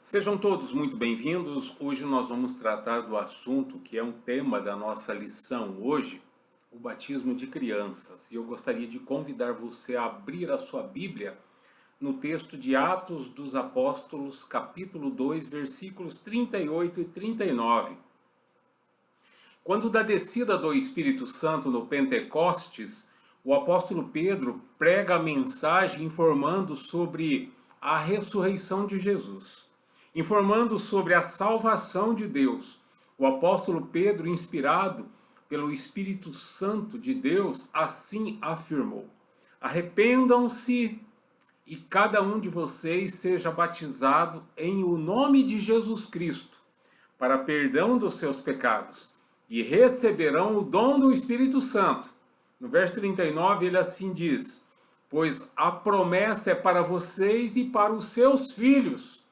Sejam todos muito bem-vindos. Hoje nós vamos tratar do assunto que é um tema da nossa lição hoje, o batismo de crianças. E eu gostaria de convidar você a abrir a sua Bíblia no texto de Atos dos Apóstolos, capítulo 2, versículos 38 e 39. Quando da descida do Espírito Santo no Pentecostes, o apóstolo Pedro prega a mensagem informando sobre a ressurreição de Jesus, informando sobre a salvação de Deus. O apóstolo Pedro, inspirado pelo Espírito Santo de Deus, assim afirmou: arrependam-se e cada um de vocês seja batizado em o nome de Jesus Cristo, para perdão dos seus pecados, e receberão o dom do Espírito Santo. No verso 39 ele assim diz: pois a promessa é para vocês e para os seus filhos,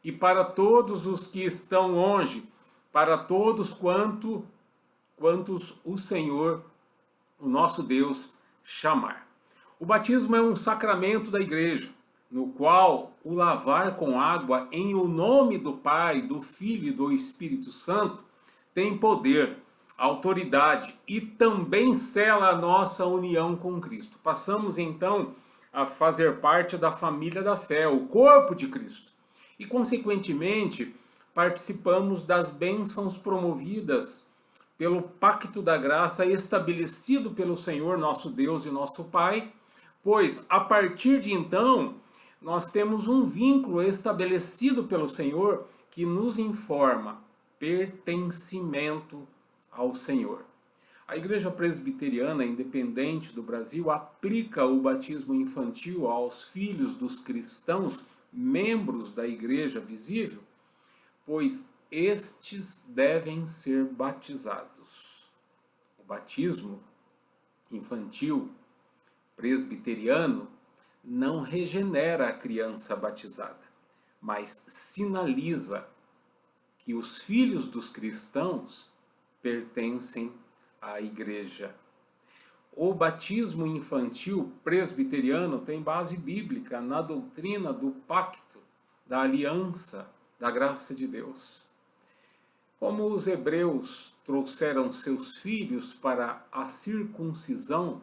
e para todos os que estão longe, para todos quantos o Senhor, o nosso Deus, chamar. O batismo é um sacramento da igreja, no qual o lavar com água em o nome do Pai, do Filho e do Espírito Santo tem poder, autoridade e também sela a nossa união com Cristo. Passamos então a fazer parte da família da fé, o corpo de Cristo. E consequentemente, participamos das bênçãos promovidas pelo pacto da graça estabelecido pelo Senhor, nosso Deus e nosso Pai, pois a partir de então nós temos um vínculo estabelecido pelo Senhor que nos informa pertencimento ao Senhor. A Igreja Presbiteriana Independente do Brasil aplica o batismo infantil aos filhos dos cristãos, membros da Igreja visível, pois estes devem ser batizados. O batismo infantil presbiteriano não regenera a criança batizada, mas sinaliza que os filhos dos cristãos pertencem à igreja. O batismo infantil presbiteriano tem base bíblica na doutrina do pacto, da aliança, da graça de Deus. Como os hebreus trouxeram seus filhos para a circuncisão,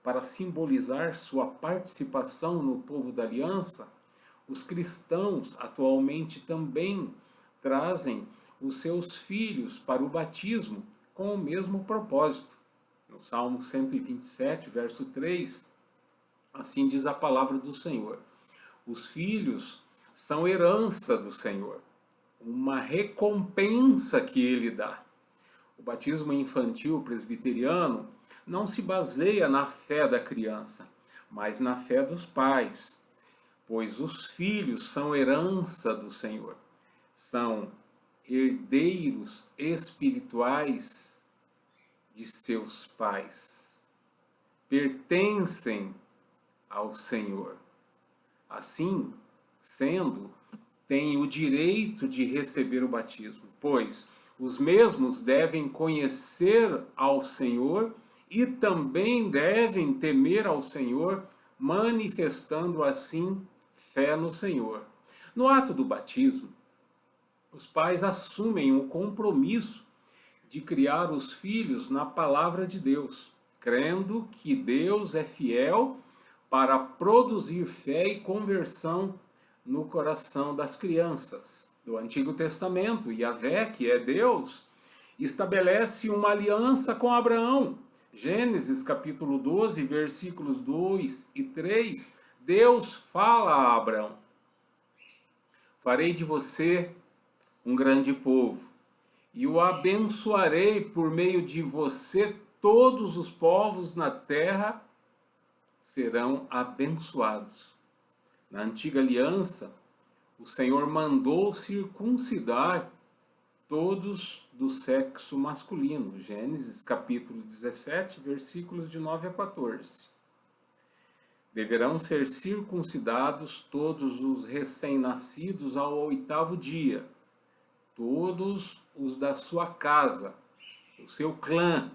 para simbolizar sua participação no povo da aliança, os cristãos atualmente também trazem os seus filhos para o batismo com o mesmo propósito. No Salmo 127, verso 3, assim diz a palavra do Senhor: os filhos são herança do Senhor, uma recompensa que ele dá. O batismo infantil presbiteriano não se baseia na fé da criança, mas na fé dos pais, pois os filhos são herança do Senhor, são herdeiros espirituais de seus pais, pertencem ao Senhor. Assim sendo, têm o direito de receber o batismo, pois os mesmos devem conhecer ao Senhor e também devem temer ao Senhor, manifestando assim fé no Senhor. No ato do batismo, os pais assumem o compromisso de criar os filhos na palavra de Deus, crendo que Deus é fiel para produzir fé e conversão no coração das crianças. Do Antigo Testamento, Yahvé, que é Deus, estabelece uma aliança com Abraão. Gênesis capítulo 12, versículos 2 e 3, Deus fala a Abraão: farei de você um grande povo, e o abençoarei por meio de você, todos os povos na terra serão abençoados. Na antiga aliança, o Senhor mandou circuncidar todos do sexo masculino. Gênesis capítulo 17, versículos de 9 a 14. Deverão ser circuncidados todos os recém-nascidos ao 8º dia, todos os da sua casa, o seu clã,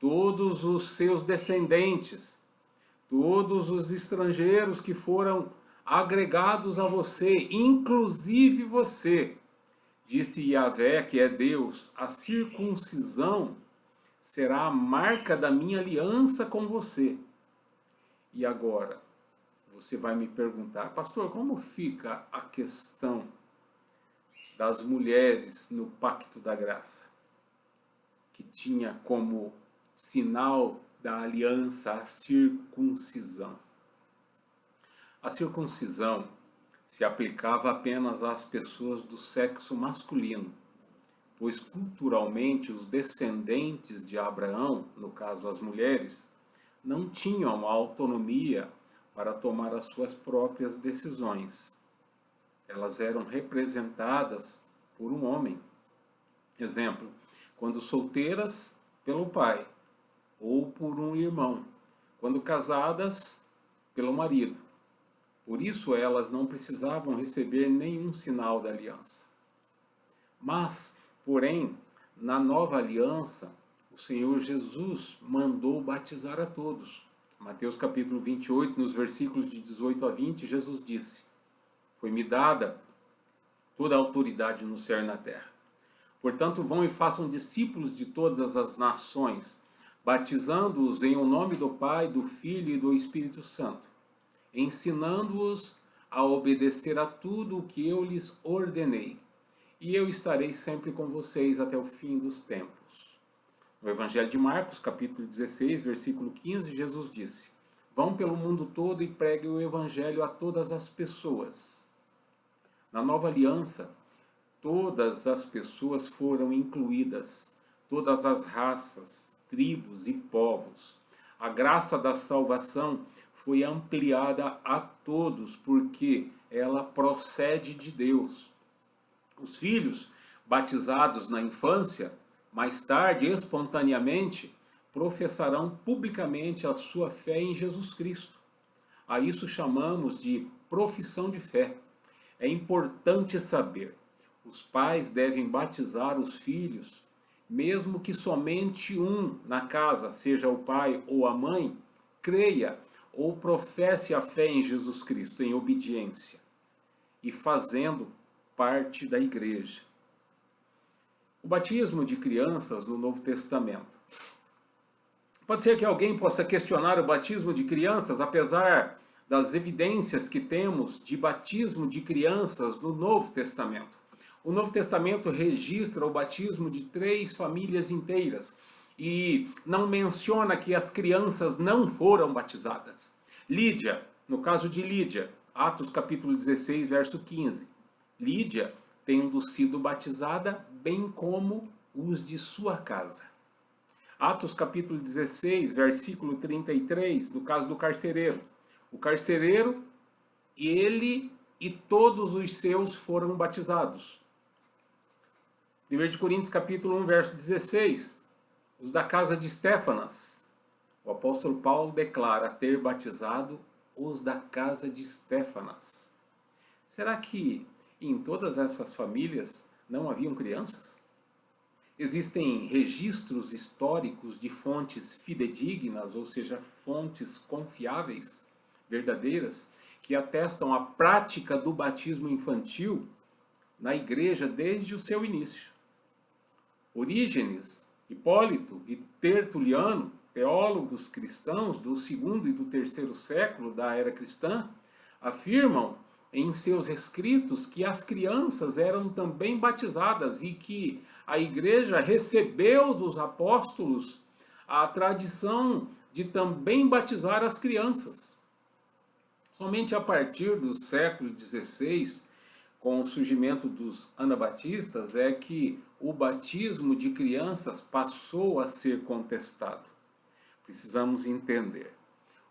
todos os seus descendentes, todos os estrangeiros que foram agregados a você, inclusive você. Disse Yahvé, que é Deus, a circuncisão será a marca da minha aliança com você. E agora, você vai me perguntar, pastor, como fica a questão das mulheres no Pacto da Graça, que tinha como sinal da aliança a circuncisão? A circuncisão se aplicava apenas às pessoas do sexo masculino, pois culturalmente os descendentes de Abraão, no caso as mulheres, não tinham a autonomia para tomar as suas próprias decisões. Elas eram representadas por um homem. Exemplo, quando solteiras, pelo pai, ou por um irmão. Quando casadas, pelo marido. Por isso elas não precisavam receber nenhum sinal da aliança. Mas, porém, na nova aliança, o Senhor Jesus mandou batizar a todos. Mateus capítulo 28, nos versículos de 18 a 20, Jesus disse: foi-me dada toda a autoridade no céu e na terra. Portanto, vão e façam discípulos de todas as nações, batizando-os em o nome do Pai, do Filho e do Espírito Santo, ensinando-os a obedecer a tudo o que eu lhes ordenei. E eu estarei sempre com vocês até o fim dos tempos. No Evangelho de Marcos, capítulo 16, versículo 15, Jesus disse: vão pelo mundo todo e preguem o Evangelho a todas as pessoas. Na nova aliança, todas as pessoas foram incluídas, todas as raças, tribos e povos. A graça da salvação foi ampliada a todos, porque ela procede de Deus. Os filhos, batizados na infância, mais tarde, espontaneamente, professarão publicamente a sua fé em Jesus Cristo. A isso chamamos de profissão de fé. É importante saber, os pais devem batizar os filhos, mesmo que somente um na casa, seja o pai ou a mãe, creia ou professe a fé em Jesus Cristo, em obediência, e fazendo parte da igreja. O batismo de crianças no Novo Testamento. Pode ser que alguém possa questionar o batismo de crianças, apesar das evidências que temos de batismo de crianças no Novo Testamento. O Novo Testamento registra o batismo de 3 famílias inteiras e não menciona que as crianças não foram batizadas. Lídia, no caso de Lídia, Atos capítulo 16, verso 15. Lídia, tendo sido batizada, bem como os de sua casa. Atos capítulo 16, versículo 33, no caso do carcereiro. O carcereiro, ele e todos os seus foram batizados. 1 Coríntios capítulo 1, verso 16. Os da casa de Estéfanas. O apóstolo Paulo declara ter batizado os da casa de Estéfanas. Será que em todas essas famílias não haviam crianças? Existem registros históricos de fontes fidedignas, ou seja, fontes confiáveis, verdadeiras, que atestam a prática do batismo infantil na igreja desde o seu início. Orígenes, Hipólito e Tertuliano, teólogos cristãos do 2º e do 3º século da era cristã, afirmam em seus escritos que as crianças eram também batizadas e que a igreja recebeu dos apóstolos a tradição de também batizar as crianças. Somente a partir do século XVI, com o surgimento dos anabatistas, é que o batismo de crianças passou a ser contestado. Precisamos entender,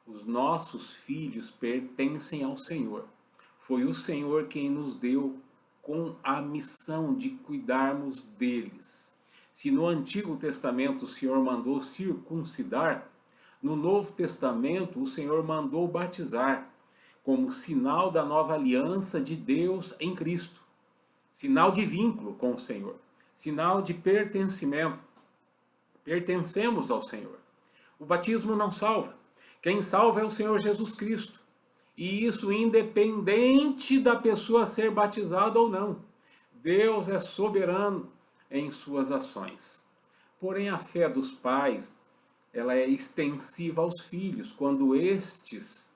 os nossos filhos pertencem ao Senhor. Foi o Senhor quem nos deu com a missão de cuidarmos deles. Se no Antigo Testamento o Senhor mandou circuncidar, no Novo Testamento o Senhor mandou batizar, como sinal da nova aliança de Deus em Cristo. Sinal de vínculo com o Senhor. Sinal de pertencimento. Pertencemos ao Senhor. O batismo não salva. Quem salva é o Senhor Jesus Cristo. E isso independente da pessoa ser batizada ou não. Deus é soberano em suas ações. Porém, a fé dos pais, ela é extensiva aos filhos, quando estes,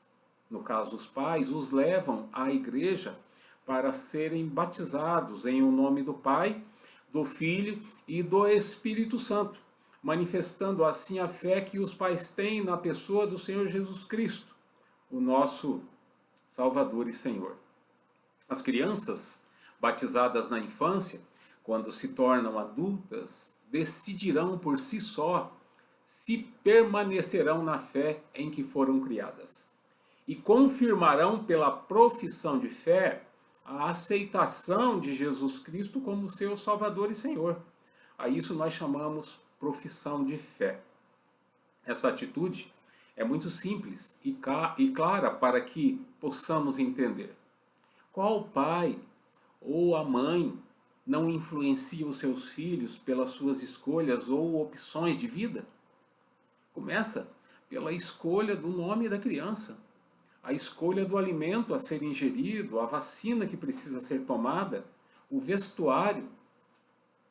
no caso os pais, os levam à igreja para serem batizados em o nome do Pai, do Filho e do Espírito Santo, manifestando assim a fé que os pais têm na pessoa do Senhor Jesus Cristo, o nosso Salvador e Senhor. As crianças batizadas na infância, quando se tornam adultas, decidirão por si só se permanecerão na fé em que foram criadas e confirmarão pela profissão de fé a aceitação de Jesus Cristo como seu Salvador e Senhor. A isso nós chamamos profissão de fé. Essa atitude é muito simples e clara para que possamos entender. Qual pai ou a mãe não influencia os seus filhos pelas suas escolhas ou opções de vida? Começa pela escolha do nome da criança, a escolha do alimento a ser ingerido, a vacina que precisa ser tomada, o vestuário,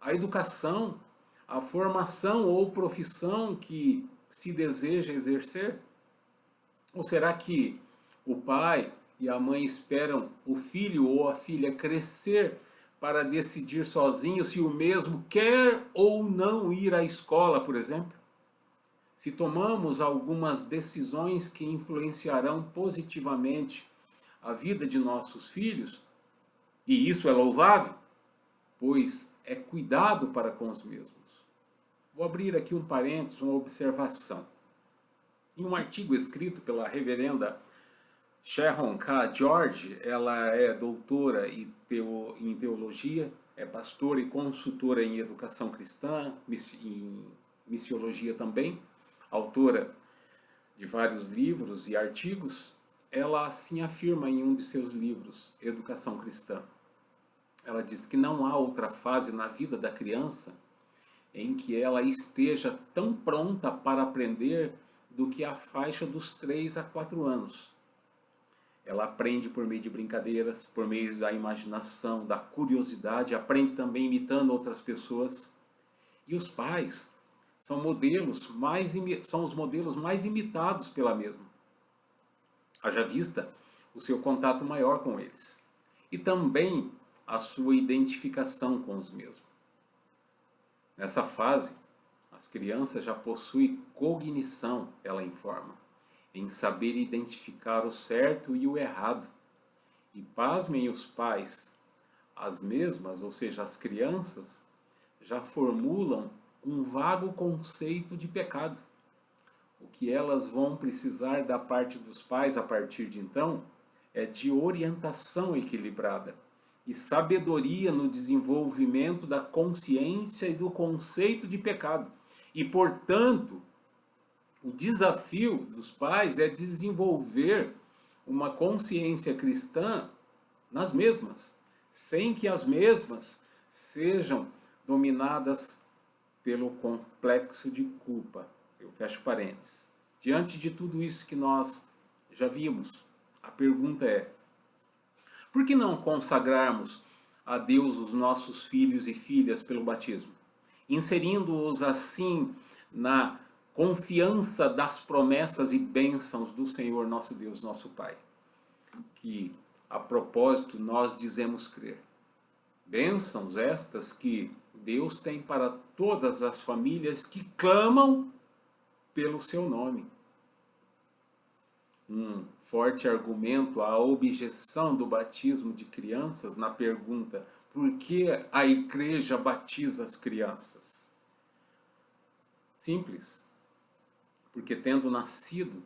a educação, a formação ou profissão que se deseja exercer? Ou será que o pai e a mãe esperam o filho ou a filha crescer para decidir sozinho se o mesmo quer ou não ir à escola, por exemplo? Se tomamos algumas decisões que influenciarão positivamente a vida de nossos filhos, e isso é louvável, pois é cuidado para com os mesmos. Vou abrir aqui um parênteses, uma observação. Em um artigo escrito pela reverenda Sharon K. George, ela é doutora em teologia, é pastora e consultora em educação cristã, em missiologia também, autora de vários livros e artigos. Ela assim afirma em um de seus livros, Educação Cristã. Ela diz que não há outra fase na vida da criança em que ela esteja tão pronta para aprender do que a faixa dos 3 a 4 anos. Ela aprende por meio de brincadeiras, por meio da imaginação, da curiosidade, aprende também imitando outras pessoas. E os pais são os modelos mais imitados pela mesma. Haja vista o seu contato maior com eles. E também a sua identificação com os mesmos. Nessa fase, as crianças já possuem cognição, ela informa, em saber identificar o certo e o errado. E pasmem os pais, as mesmas, ou seja, as crianças, já formulam um vago conceito de pecado. O que elas vão precisar da parte dos pais a partir de então é de orientação equilibrada e sabedoria no desenvolvimento da consciência e do conceito de pecado. E, portanto, o desafio dos pais é desenvolver uma consciência cristã nas mesmas, sem que as mesmas sejam dominadas pelo complexo de culpa. Eu fecho parênteses. Diante de tudo isso que nós já vimos, a pergunta é: por que não consagrarmos a Deus os nossos filhos e filhas pelo batismo, inserindo-os assim na confiança das promessas e bênçãos do Senhor nosso Deus, nosso Pai, que a propósito nós dizemos crer. Bênçãos estas que Deus tem para todas as famílias que clamam pelo seu nome. Um forte argumento à objeção do batismo de crianças na pergunta: por que a igreja batiza as crianças? Simples. Porque tendo nascido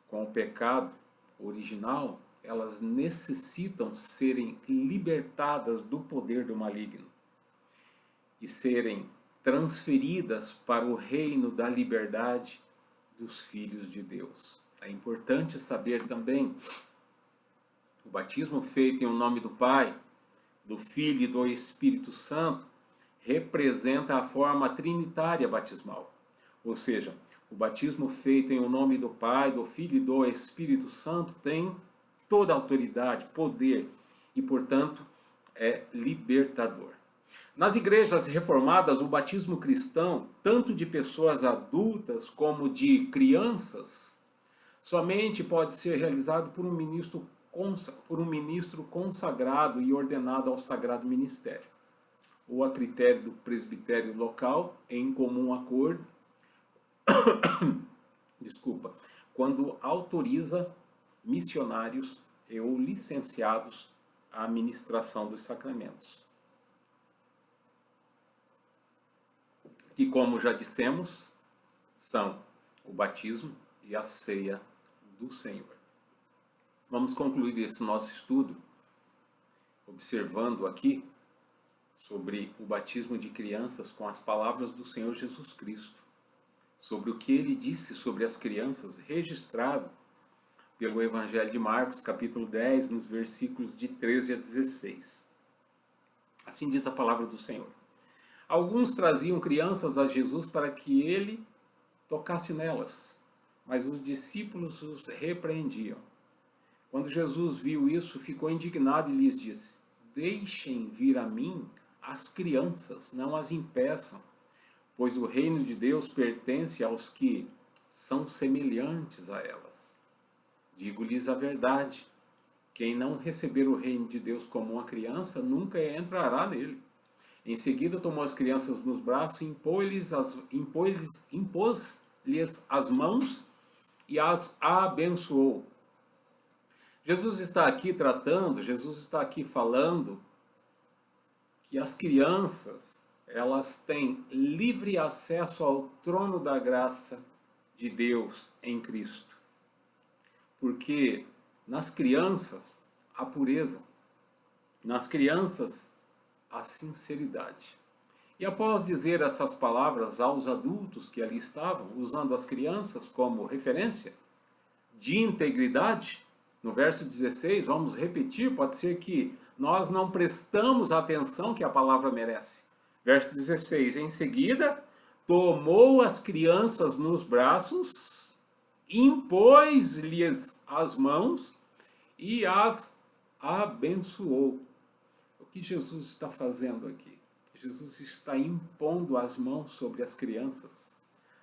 com o pecado original, elas necessitam serem libertadas do poder do maligno e serem transferidas para o reino da liberdade dos filhos de Deus. É importante saber também, o batismo feito em nome do Pai, do Filho e do Espírito Santo representa a forma trinitária batismal. Ou seja, o batismo feito em nome do Pai, do Filho e do Espírito Santo tem toda autoridade, poder e, portanto, é libertador. Nas igrejas reformadas, o batismo cristão, tanto de pessoas adultas como de crianças, somente pode ser realizado por um ministro consagrado e ordenado ao sagrado ministério, ou a critério do presbitério local, em comum acordo, quando autoriza missionários ou licenciados à ministração dos sacramentos. Que, como já dissemos, são o batismo e a ceia do Senhor. Vamos concluir esse nosso estudo observando aqui sobre o batismo de crianças com as palavras do Senhor Jesus Cristo, sobre o que ele disse sobre as crianças, registrado pelo Evangelho de Marcos, capítulo 10, nos versículos de 13 a 16. Assim diz a palavra do Senhor. Alguns traziam crianças a Jesus para que ele tocasse nelas, mas os discípulos os repreendiam. Quando Jesus viu isso, ficou indignado e lhes disse: deixem vir a mim as crianças, não as impeçam, pois o reino de Deus pertence aos que são semelhantes a elas. Digo-lhes a verdade, quem não receber o reino de Deus como uma criança, nunca entrará nele. Em seguida tomou as crianças nos braços, impôs-lhes as mãos e as abençoou. Jesus está aqui falando que as crianças, elas têm livre acesso ao trono da graça de Deus em Cristo. Porque nas crianças a pureza, nas crianças a sinceridade. E após dizer essas palavras aos adultos que ali estavam, usando as crianças como referência de integridade, no verso 16, vamos repetir, pode ser que nós não prestamos a atenção que a palavra merece. Verso 16, em seguida, tomou as crianças nos braços, impôs-lhes as mãos e as abençoou. O que Jesus está fazendo aqui? Jesus está impondo as mãos sobre as crianças,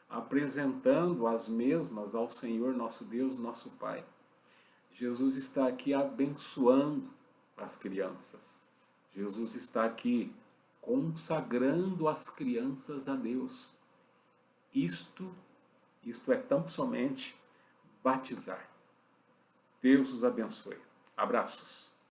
apresentando as mesmas ao Senhor nosso Deus, nosso Pai. Jesus está aqui abençoando as crianças. Jesus está aqui consagrando as crianças a Deus. Isto é tão somente batizar. Deus os abençoe. Abraços.